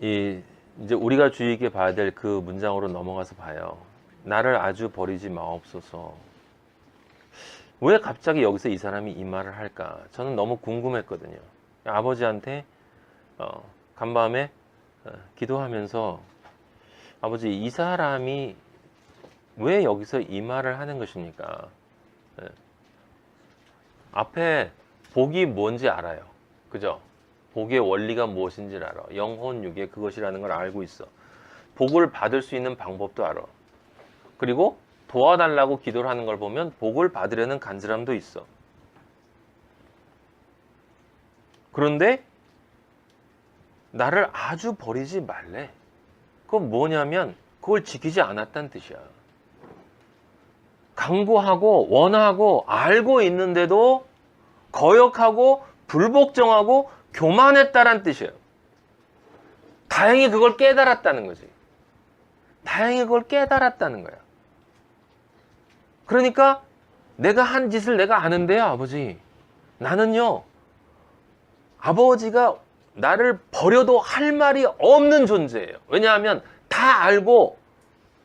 이제 우리가 주의 있게 봐야 될 그 문장으로 넘어가서 봐요. 나를 아주 버리지 마옵소서. 왜 갑자기 여기서 이 사람이 이 말을 할까? 저는 너무 궁금했거든요. 아버지한테 간밤에 기도하면서 아버지, 이 사람이 왜 여기서 이 말을 하는 것입니까? 앞에 복이 뭔지 알아요. 그죠? 복의 원리가 무엇인지를 알아. 영혼, 육의 그것이라는 걸 알고 있어. 복을 받을 수 있는 방법도 알아. 그리고 도와달라고 기도를 하는 걸 보면 복을 받으려는 간절함도 있어. 그런데 나를 아주 버리지 말래. 그건 뭐냐면 그걸 지키지 않았다는 뜻이야. 강구하고 원하고 알고 있는데도 거역하고 불복종하고 교만했다란 뜻이에요. 다행히 그걸 깨달았다는 거지. 다행히 그걸 깨달았다는 거야. 그러니까 내가 한 짓을 내가 아는데요, 아버지. 나는요, 아버지가 나를 버려도 할 말이 없는 존재예요. 왜냐하면 다 알고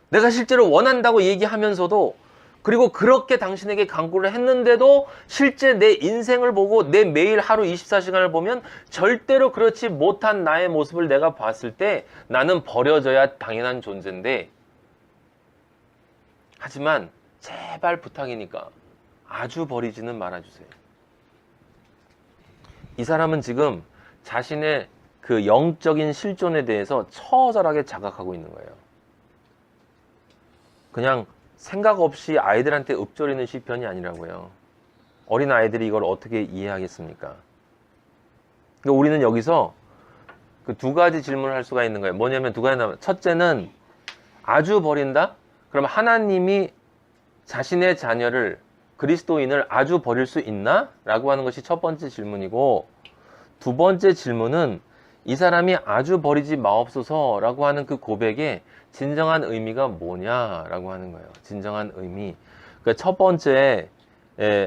내가 실제로 원한다고 얘기하면서도, 그리고 그렇게 당신에게 강구를 했는데도 실제 내 인생을 보고 내 매일 하루 24시간을 보면 절대로 그렇지 못한 나의 모습을 내가 봤을 때 나는 버려져야 당연한 존재인데, 하지만 제발 부탁이니까 아주 버리지는 말아주세요. 이 사람은 지금 자신의 그 영적인 실존에 대해서 처절하게 자각하고 있는 거예요. 그냥 생각 없이 아이들한테 읊조리는 시편이 아니라고요. 어린 아이들이 이걸 어떻게 이해하겠습니까? 그러니까 우리는 여기서 그 두 가지 질문을 할 수가 있는 거예요. 뭐냐면 두 가지 나면, 첫째는 아주 버린다? 그럼 하나님이 자신의 자녀를, 그리스도인을 아주 버릴 수 있나? 라고 하는 것이 첫 번째 질문이고, 두 번째 질문은 이 사람이 아주 버리지 마옵소서 라고 하는 그 고백의 진정한 의미가 뭐냐라고 하는 거예요. 진정한 의미. 그러니까 첫 번째,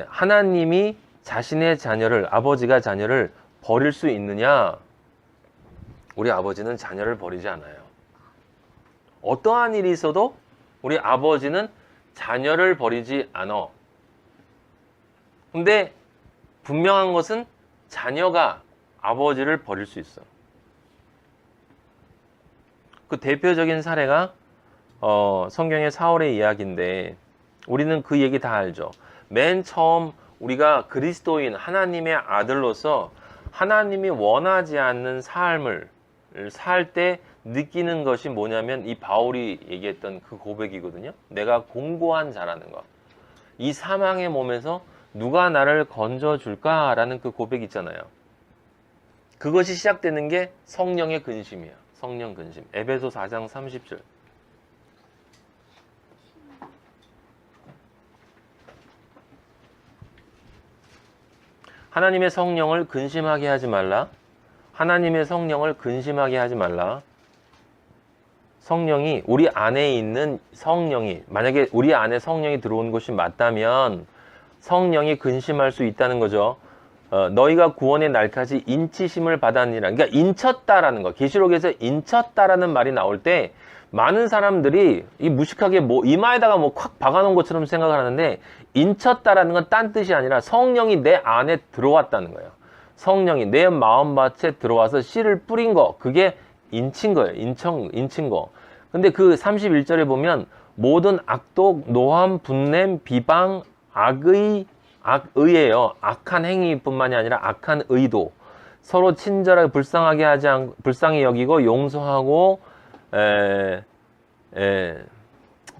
하나님이 자신의 자녀를, 아버지가 자녀를 버릴 수 있느냐? 우리 아버지는 자녀를 버리지 않아요. 어떠한 일이 있어도 우리 아버지는 자녀를 버리지 않아. 근데 분명한 것은 자녀가 아버지를 버릴 수 있어. 그 대표적인 사례가 성경의 사울의 이야기인데, 우리는 그 얘기 다 알죠. 맨 처음 우리가 그리스도인 하나님의 아들로서 하나님이 원하지 않는 삶을 살 때 느끼는 것이 뭐냐면 이 바울이 얘기했던 그 고백이거든요. 내가 공고한 자라는 것. 이 사망의 몸에서 누가 나를 건져줄까라는 그 고백 있잖아요. 그것이 시작되는 게 성령의 근심이에요. 성령 근심. 에베소 4장 30절. 하나님의 성령을 근심하게 하지 말라. 하나님의 성령을 근심하게 하지 말라. 성령이, 우리 안에 있는 성령이, 만약에 우리 안에 성령이 들어온 것이 맞다면 성령이 근심할 수 있다는 거죠. 너희가 구원의 날까지 인치심을 받았니라. 그러니까 인쳤다라는 거. 계시록에서 인쳤다라는 말이 나올 때 많은 사람들이 이 무식하게 뭐 이마에다가 뭐 콱 박아놓은 것처럼 생각을 하는데, 인쳤다라는 건 딴 뜻이 아니라 성령이 내 안에 들어왔다는 거예요. 성령이 내 마음밭에 들어와서 씨를 뿌린 거, 그게 인친 거예요. 인친 거. 근데 그 31절에 보면 모든 악독, 노함, 분냄, 비방, 악의예요. 악한 행위뿐만이 아니라 악한 의도. 서로 친절하게 불쌍히 여기고 용서하고,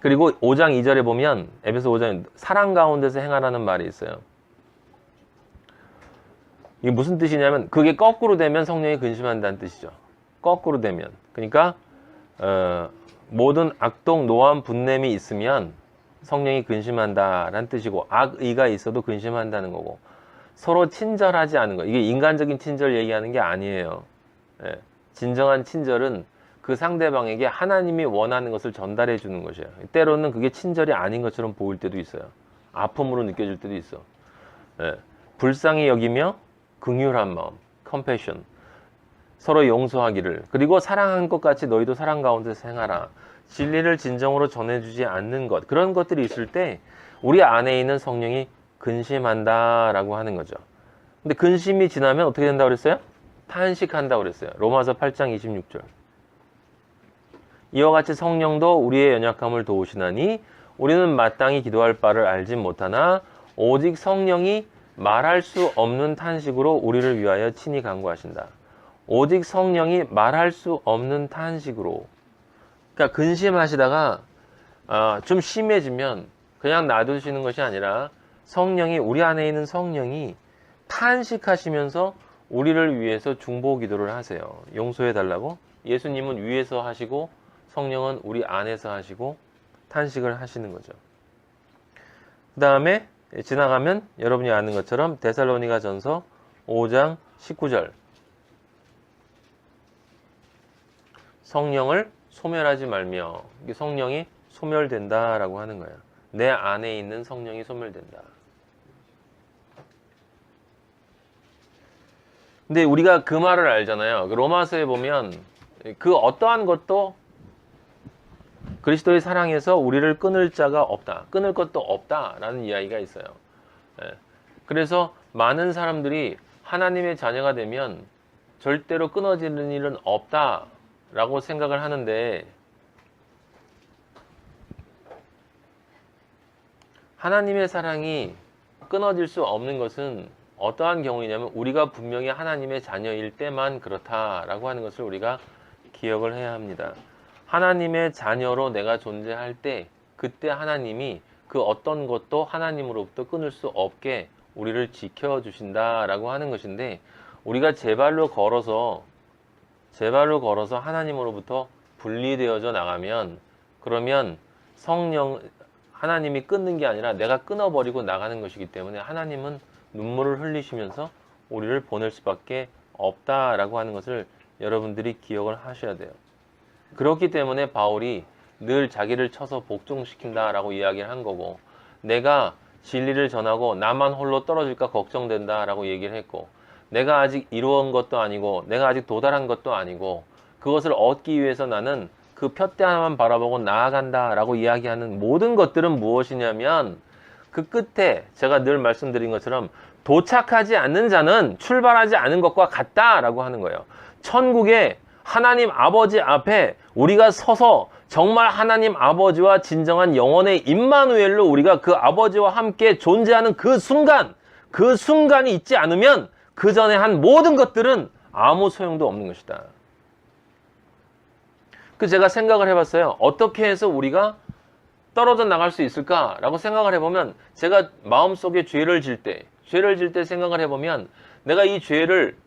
그리고 5장 2절에 보면, 에베소 5장, 사랑 가운데서 행하라는 말이 있어요. 이게 무슨 뜻이냐면, 그게 거꾸로 되면 성령이 근심한다는 뜻이죠. 거꾸로 되면. 그러니까 모든 악독, 노함, 분냄이 있으면 성령이 근심한다라는 뜻이고, 악의가 있어도 근심한다는 거고, 서로 친절하지 않은 거. 이게 인간적인 친절 얘기하는 게 아니에요. 진정한 친절은 그 상대방에게 하나님이 원하는 것을 전달해 주는 것이에요. 때로는 그게 친절이 아닌 것처럼 보일 때도 있어요. 아픔으로 느껴질 때도 있어. 불쌍히 여기며 긍휼한 마음, compassion. 서로 용서하기를, 그리고 사랑한 것 같이 너희도 사랑 가운데서 행하라. 진리를 진정으로 전해주지 않는 것, 그런 것들이 있을 때 우리 안에 있는 성령이 근심한다라고 하는 거죠. 근데 근심이 지나면 어떻게 된다고 그랬어요? 탄식한다고 그랬어요. 로마서 8장 26절. 이와 같이 성령도 우리의 연약함을 도우시나니 우리는 마땅히 기도할 바를 알지 못하나 오직 성령이 말할 수 없는 탄식으로 우리를 위하여 친히 간구하신다. 오직 성령이 말할 수 없는 탄식으로. 그러니까 근심하시다가 좀 심해지면 그냥 놔두시는 것이 아니라 성령이, 우리 안에 있는 성령이 탄식하시면서 우리를 위해서 중보 기도를 하세요. 용서해 달라고. 예수님은 위에서 하시고 성령은 우리 안에서 하시고 탄식을 하시는 거죠. 그 다음에 지나가면 여러분이 아는 것처럼 데살로니가 전서 5장 19절. 성령을 소멸하지 말며, 성령이 소멸된다라고 하는 거예요. 내 안에 있는 성령이 소멸된다. 근데 우리가 그 말을 알잖아요. 로마서에 보면 그 어떠한 것도 그리스도의 사랑에서 우리를 끊을 자가 없다. 끊을 것도 없다라는 이야기가 있어요. 그래서 많은 사람들이 하나님의 자녀가 되면 절대로 끊어지는 일은 없다라고 생각을 하는데, 하나님의 사랑이 끊어질 수 없는 것은 어떠한 경우이냐면 우리가 분명히 하나님의 자녀일 때만 그렇다라고 하는 것을 우리가 기억을 해야 합니다. 하나님의 자녀로 내가 존재할 때, 그때 하나님이 그 어떤 것도 하나님으로부터 끊을 수 없게 우리를 지켜주신다라고 하는 것인데, 우리가 제 발로 걸어서 하나님으로부터 분리되어져 나가면, 그러면 하나님이 끊는 게 아니라 내가 끊어버리고 나가는 것이기 때문에 하나님은 눈물을 흘리시면서 우리를 보낼 수밖에 없다라고 하는 것을 여러분들이 기억을 하셔야 돼요. 그렇기 때문에 바울이 늘 자기를 쳐서 복종시킨다라고 이야기를 한 거고, 내가 진리를 전하고 나만 홀로 떨어질까 걱정된다라고 얘기를 했고, 내가 아직 이루은 것도 아니고 내가 아직 도달한 것도 아니고 그것을 얻기 위해서 나는 그 푯대 하나만 바라보고 나아간다라고 이야기하는 모든 것들은 무엇이냐면, 그 끝에 제가 늘 말씀드린 것처럼 도착하지 않는 자는 출발하지 않은 것과 같다라고 하는 거예요. 천국에 하나님 아버지 앞에 우리가 서서 정말 하나님 아버지와 진정한 영원의 임마누엘로 우리가 그 아버지와 함께 존재하는 그 순간이 있지 않으면 그 전에 한 모든 것들은 아무 소용도 없는 것이다. 제가 생각을 해봤어요. 어떻게 해서 우리가 떨어져 나갈 수 있을까라고 생각을 해보면, 제가 마음속에 죄를 질 때 생각을 해보면, 내가 이 죄를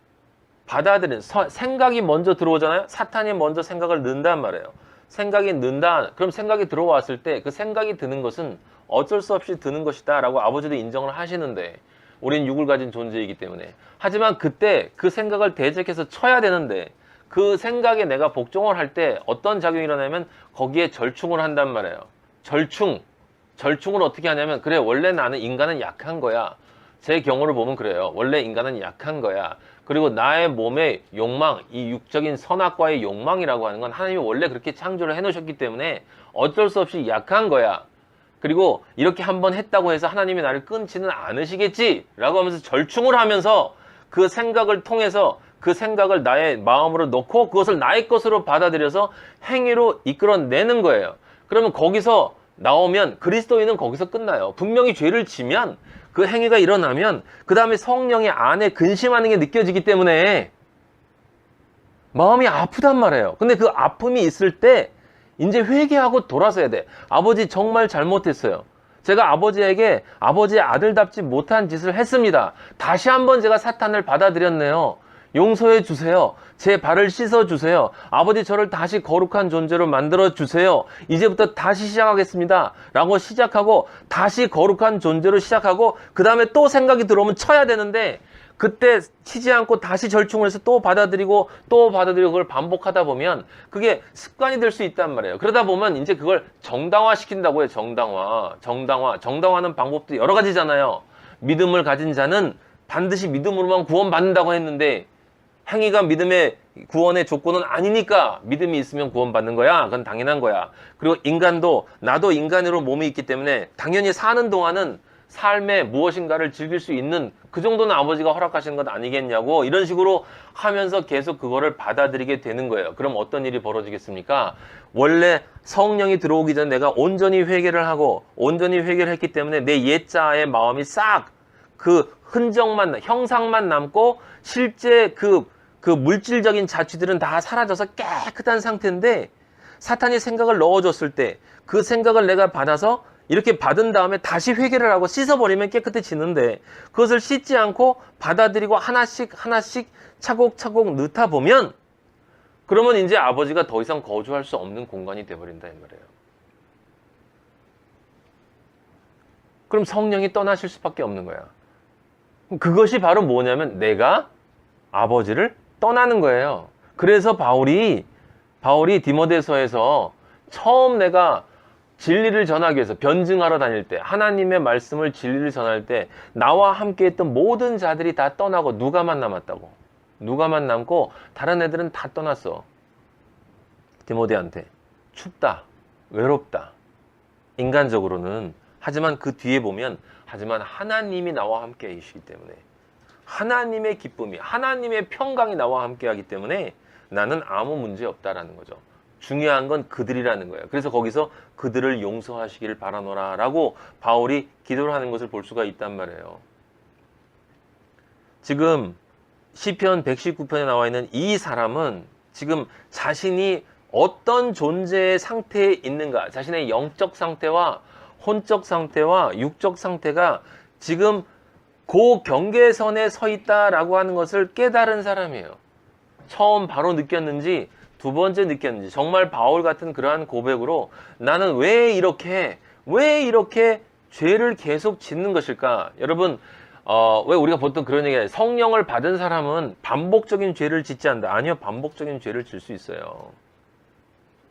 받아들이는 생각이 먼저 들어오잖아요. 사탄이 먼저 생각을 넣는단 말이에요. 생각이 넣는다. 그럼 생각이 들어왔을 때 그 생각이 드는 것은 어쩔 수 없이 드는 것이다 라고 아버지도 인정을 하시는데, 우린 육을 가진 존재이기 때문에. 하지만 그때 그 생각을 대적해서 쳐야 되는데, 그 생각에 내가 복종을 할 때 어떤 작용이 일어나면 거기에 절충을 한단 말이에요. 절충을 어떻게 하냐면, 그래, 원래 나는 인간은 약한 거야. 제 경우를 보면 그래요. 원래 인간은 약한 거야. 그리고 나의 몸의 욕망, 이 육적인 선악과의 욕망이라고 하는 건 하나님이 원래 그렇게 창조를 해놓으셨기 때문에 어쩔 수 없이 약한 거야. 그리고 이렇게 한번 했다고 해서 하나님이 나를 끊지는 않으시겠지 라고 하면서 절충을 하면서 그 생각을 통해서 그 생각을 나의 마음으로 넣고 그것을 나의 것으로 받아들여서 행위로 이끌어내는 거예요. 그러면 거기서 나오면 그리스도인은 거기서 끝나요. 분명히 죄를 지면, 그 행위가 일어나면 그 다음에 성령의 안에 근심하는 게 느껴지기 때문에 마음이 아프단 말이에요. 근데 그 아픔이 있을 때 이제 회개하고 돌아서야 돼. 아버지 정말 잘못했어요. 제가 아버지에게 아버지의 아들답지 못한 짓을 했습니다. 다시 한번 제가 사탄을 받아들였네요. 용서해 주세요. 제 발을 씻어 주세요. 아버지, 저를 다시 거룩한 존재로 만들어 주세요. 이제부터 다시 시작하겠습니다 라고 시작하고, 다시 거룩한 존재로 시작하고, 그 다음에 또 생각이 들어오면 쳐야 되는데, 그때 치지 않고 다시 절충을 해서 또 받아들이고 그걸 반복하다 보면 그게 습관이 될 수 있단 말이에요. 그러다 보면 이제 그걸 정당화 시킨다고 해요. 정당화하는 방법도 여러 가지잖아요. 믿음을 가진 자는 반드시 믿음으로만 구원받는다고 했는데, 행위가 믿음의 구원의 조건은 아니니까 믿음이 있으면 구원받는 거야. 그건 당연한 거야. 그리고 인간도 나도 인간으로 몸이 있기 때문에 당연히 사는 동안은 삶의 무엇인가를 즐길 수 있는 그 정도는 아버지가 허락하시는 것 아니겠냐고 이런 식으로 하면서 계속 그거를 받아들이게 되는 거예요. 그럼 어떤 일이 벌어지겠습니까? 원래 성령이 들어오기 전에 내가 온전히 회개를 하고 온전히 회개를 했기 때문에 내 옛자의 마음이 싹 그 흔적만 형상만 남고 실제 그 물질적인 자취들은 다 사라져서 깨끗한 상태인데 사탄이 생각을 넣어줬을 때 그 생각을 내가 받아서 이렇게 받은 다음에 다시 회개를 하고 씻어버리면 깨끗해지는데 그것을 씻지 않고 받아들이고 하나씩 하나씩 차곡차곡 넣다 보면 그러면 이제 아버지가 더 이상 거주할 수 없는 공간이 돼버린다 이 말이에요. 그럼 성령이 떠나실 수밖에 없는 거야. 그것이 바로 뭐냐면 내가 아버지를 떠나는 거예요. 그래서 바울이 디모데서에서 처음 내가 진리를 전하기 위해서 변증하러 다닐 때 하나님의 말씀을 진리를 전할 때 나와 함께 했던 모든 자들이 다 떠나고 누가만 남았다고. 누가만 남고 다른 애들은 다 떠났어. 디모데한테 춥다, 외롭다. 인간적으로는. 하지만 그 뒤에 보면 하지만 하나님이 나와 함께 계시기 때문에 하나님의 기쁨이 하나님의 평강이 나와 함께 하기 때문에 나는 아무 문제 없다라는 거죠. 중요한 건 그들이라는 거예요. 그래서 거기서 그들을 용서하시기를 바라노라 라고 바울이 기도를 하는 것을 볼 수가 있단 말이에요. 지금 시편 119편에 나와 있는 이 사람은 지금 자신이 어떤 존재의 상태에 있는가, 자신의 영적 상태와 혼적 상태와 육적 상태가 지금 그 경계선에 서 있다라고 하는 것을 깨달은 사람이에요. 처음 바로 느꼈는지 두 번째 느꼈는지 정말 바울 같은 그러한 고백으로 나는 왜 이렇게 죄를 계속 짓는 것일까? 여러분 왜 우리가 보통 그런 얘기해요. 성령을 받은 사람은 반복적인 죄를 짓지 않는다. 아니요, 반복적인 죄를 질 수 있어요.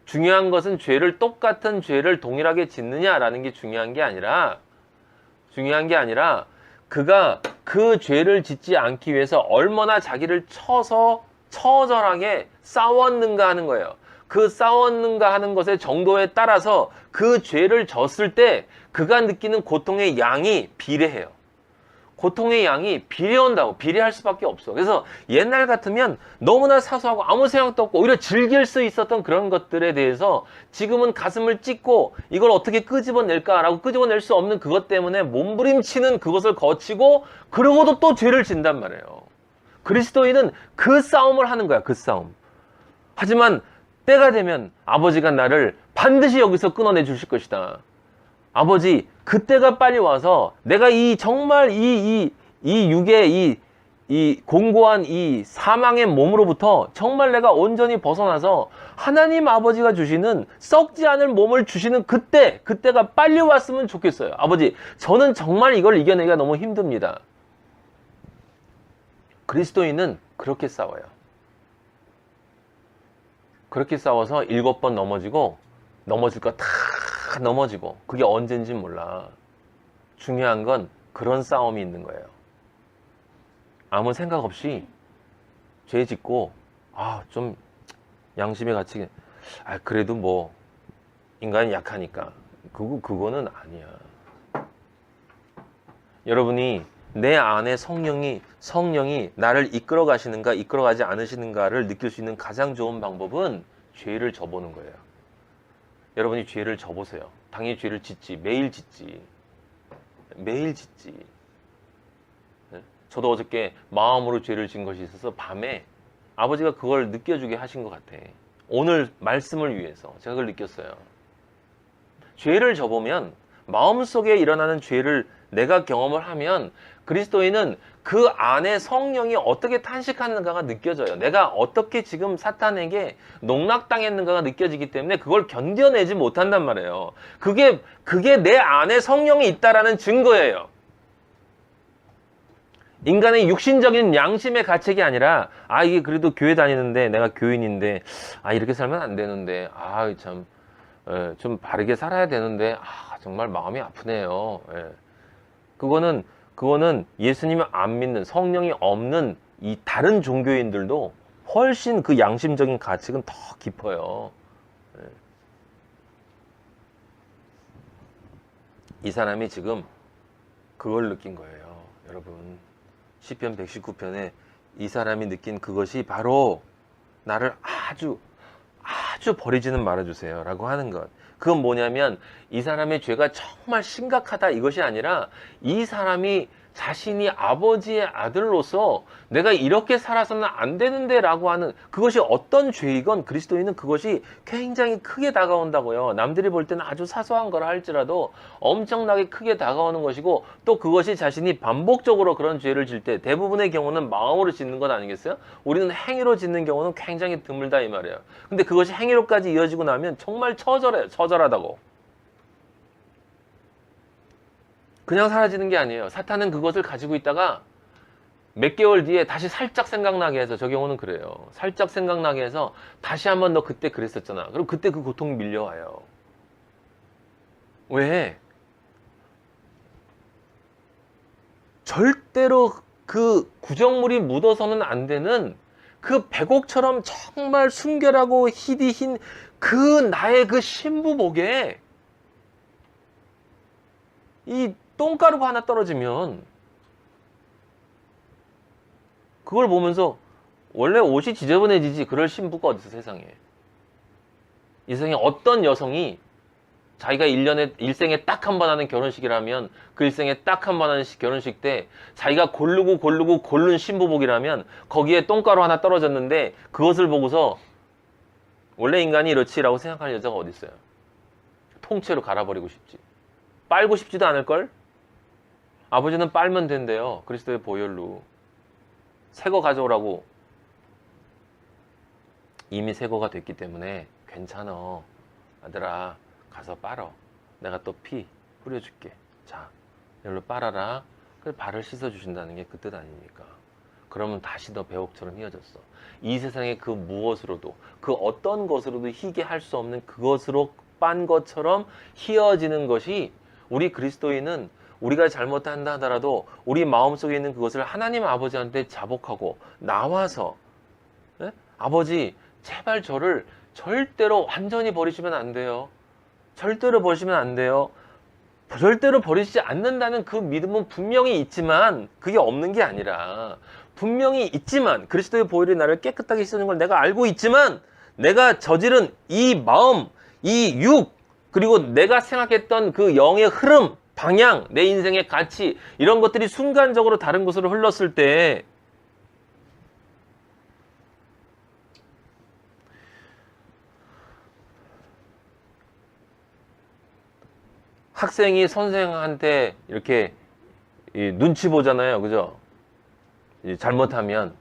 중요한 것은 똑같은 죄를 동일하게 짓느냐라는 게 중요한 게 아니라 그가 그 죄를 짓지 않기 위해서 얼마나 자기를 처절하게 싸웠는가 하는 거예요. 그 싸웠는가 하는 것의 정도에 따라서 그 죄를 졌을 때 그가 느끼는 고통의 양이 비례해요. 고통의 양이 비례한다고. 비례할 수밖에 없어. 그래서 옛날 같으면 너무나 사소하고 아무 생각도 없고 오히려 즐길 수 있었던 그런 것들에 대해서 지금은 가슴을 찢고 이걸 어떻게 끄집어낼까라고 끄집어낼 수 없는 그것 때문에 몸부림치는 그것을 거치고 그러고도 또 죄를 진단 말이에요. 그리스도인은 그 싸움을 하는 거야. 그 싸움. 하지만 때가 되면 아버지가 나를 반드시 여기서 끊어내 주실 것이다. 아버지, 그때가 빨리 와서 내가 정말 이 육의 이 공고한 이 사망의 몸으로부터 정말 내가 온전히 벗어나서 하나님 아버지가 주시는 썩지 않을 몸을 주시는 그때가 빨리 왔으면 좋겠어요. 아버지, 저는 정말 이걸 이겨내기가 너무 힘듭니다. 그리스도인은 그렇게 싸워요. 그렇게 싸워서 7번 넘어질 거 다 넘어지고 그게 언젠진 몰라. 중요한 건 그런 싸움이 있는 거예요. 아무 생각 없이 죄 짓고 좀 양심의 가치 그래도 뭐 인간이 약하니까 그거는 아니야. 여러분이 내 안에 성령이 나를 이끌어 가시는가 이끌어 가지 않으시는가를 느낄 수 있는 가장 좋은 방법은 죄를 져보는 거예요. 여러분이 죄를 져보세요. 당연히 죄를 짓지. 매일 짓지. 저도 어저께 마음으로 죄를 진 것이 있어서 밤에 아버지가 그걸 느껴주게 하신 것 같아. 오늘 말씀을 위해서 제가 그걸 느꼈어요. 죄를 져보면 마음속에 일어나는 죄를 내가 경험을 하면 그리스도인은 그 안에 성령이 어떻게 탄식하는가가 느껴져요. 내가 어떻게 지금 사탄에게 농락당했는가가 느껴지기 때문에 그걸 견뎌내지 못한단 말이에요. 그게 내 안에 성령이 있다라는 증거예요. 인간의 육신적인 양심의 가책이 아니라 이게 그래도 교회 다니는데 내가 교인인데 이렇게 살면 안 되는데 참 좀 바르게 살아야 되는데 정말 마음이 아프네요. 그거는 예수님을 안 믿는 성령이 없는 이 다른 종교인들도 훨씬 그 양심적인 가책은 더 깊어요. 예. 이 사람이 지금 그걸 느낀 거예요. 여러분, 시편 119편에 이 사람이 느낀 그것이 바로 나를 아주 버리지는 말아주세요 라고 하는 것. 그건 뭐냐면 이 사람의 죄가 정말 심각하다 이것이 아니라 이 사람이 자신이 아버지의 아들로서 내가 이렇게 살아서는 안 되는데 라고 하는, 그것이 어떤 죄이건 그리스도인은 그것이 굉장히 크게 다가온다고요. 남들이 볼 때는 아주 사소한 거라 할지라도 엄청나게 크게 다가오는 것이고, 또 그것이 자신이 반복적으로 그런 죄를 질 때, 대부분의 경우는 마음으로 짓는 것 아니겠어요? 우리는 행위로 짓는 경우는 굉장히 드물다 이 말이에요. 근데 그것이 행위로까지 이어지고 나면 정말 처절하다고. 그냥 사라지는 게 아니에요. 사탄은 그것을 가지고 있다가 몇 개월 뒤에 다시 살짝 생각나게 해서, 저 경우는 그래요. 살짝 생각나게 해서 다시 한번 너 그때 그랬었잖아. 그럼 그때 그 고통이 밀려와요. 왜? 절대로 그 구정물이 묻어서는 안 되는 그 백옥처럼 정말 순결하고 희디 흰 그 나의 그 신부복에 이 똥가루가 하나 떨어지면 그걸 보면서 원래 옷이 지저분해지지 그럴 신부가 어딨어 세상에. 이 세상에 어떤 여성이 자기가 일생에 딱 한 번 하는 결혼식이라면, 그 일생에 딱 한 번 하는 결혼식 때 자기가 고른 신부복이라면 거기에 똥가루 하나 떨어졌는데 그것을 보고서 원래 인간이 이렇지라고 생각하는 여자가 어디 있어요? 통째로 갈아버리고 싶지. 빨고 싶지도 않을걸? 아버지는 빨면 된대요. 그리스도의 보혈로. 새거 가져오라고. 이미 새거가 됐기 때문에 괜찮아. 아들아, 가서 빨어. 내가 또 피 뿌려줄게. 자, 이걸로 빨아라. 그래서 발을 씻어주신다는 게 그 뜻 아닙니까? 그러면 다시 너 배옥처럼 휘어졌어. 이 세상에 그 무엇으로도, 그 어떤 것으로도 희게 할 수 없는 그것으로 빤 것처럼 휘어지는 것이, 우리 그리스도인은 우리가 잘못한다 하더라도 우리 마음속에 있는 그것을 하나님 아버지한테 자복하고 나와서, 예? 아버지 제발 저를 절대로 완전히 버리시면 안 돼요. 절대로 버리시면 안 돼요. 절대로 버리시지 않는다는 그 믿음은 분명히 있지만, 그게 없는 게 아니라 분명히 있지만, 그리스도의 보혈이 나를 깨끗하게 씻어준 걸 내가 알고 있지만, 내가 저지른 이 마음, 이 육, 그리고 내가 생각했던 그 영의 흐름, 방향, 내 인생의 가치, 이런 것들이 순간적으로 다른 곳으로 흘렀을 때 학생이 선생한테 이렇게 눈치 보잖아요. 그죠? 잘못하면.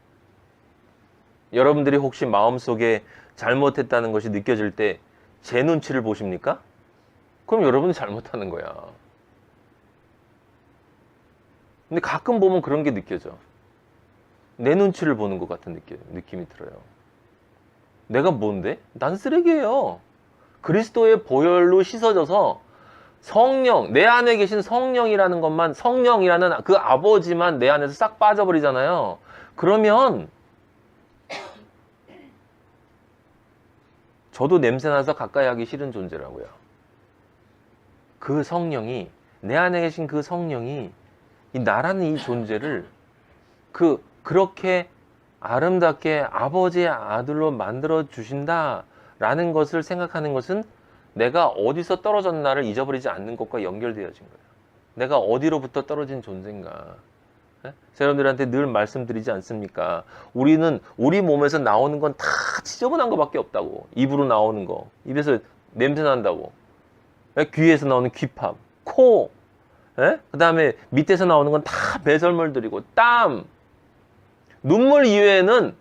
여러분들이 혹시 마음속에 잘못했다는 것이 느껴질 때 제 눈치를 보십니까? 그럼 여러분이 잘못하는 거야. 근데 가끔 보면 그런 게 느껴져. 내 눈치를 보는 것 같은 느낌이 들어요. 내가 뭔데? 난 쓰레기예요. 그리스도의 보혈로 씻어져서 성령, 내 안에 계신 성령이라는 것만, 성령이라는 그 아버지만 내 안에서 싹 빠져버리잖아요. 그러면 저도 냄새나서 가까이 하기 싫은 존재라고요. 그 성령이, 내 안에 계신 그 성령이 나라는 이 존재를 그렇게 아름답게 아버지의 아들로 만들어 주신다라는 것을 생각하는 것은 내가 어디서 떨어졌나를 잊어버리지 않는 것과 연결되어진 거예요. 내가 어디로부터 떨어진 존재인가. 여러분들한테 늘 말씀드리지 않습니까? 우리는 우리 몸에서 나오는 건 다 지저분한 것밖에 없다고. 입으로 나오는 거, 입에서 냄새 난다고. 귀에서 나오는 귀팝, 코, 그 다음에 밑에서 나오는 건 다 배설물들이고, 땀, 눈물 이외에는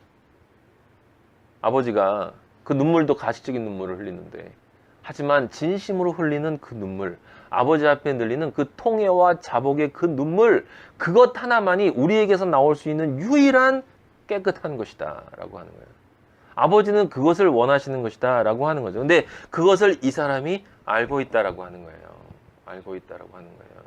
아버지가 그 눈물도 가시적인 눈물을 흘리는데, 하지만 진심으로 흘리는 그 눈물, 아버지 앞에 늘리는 그 통회와 자복의 그 눈물, 그것 하나만이 우리에게서 나올 수 있는 유일한 깨끗한 것이다 라고 하는 거예요. 아버지는 그것을 원하시는 것이다 라고 하는 거죠. 근데 그것을 이 사람이 알고 있다라고 하는 거예요. 알고 있다라고 하는 거예요.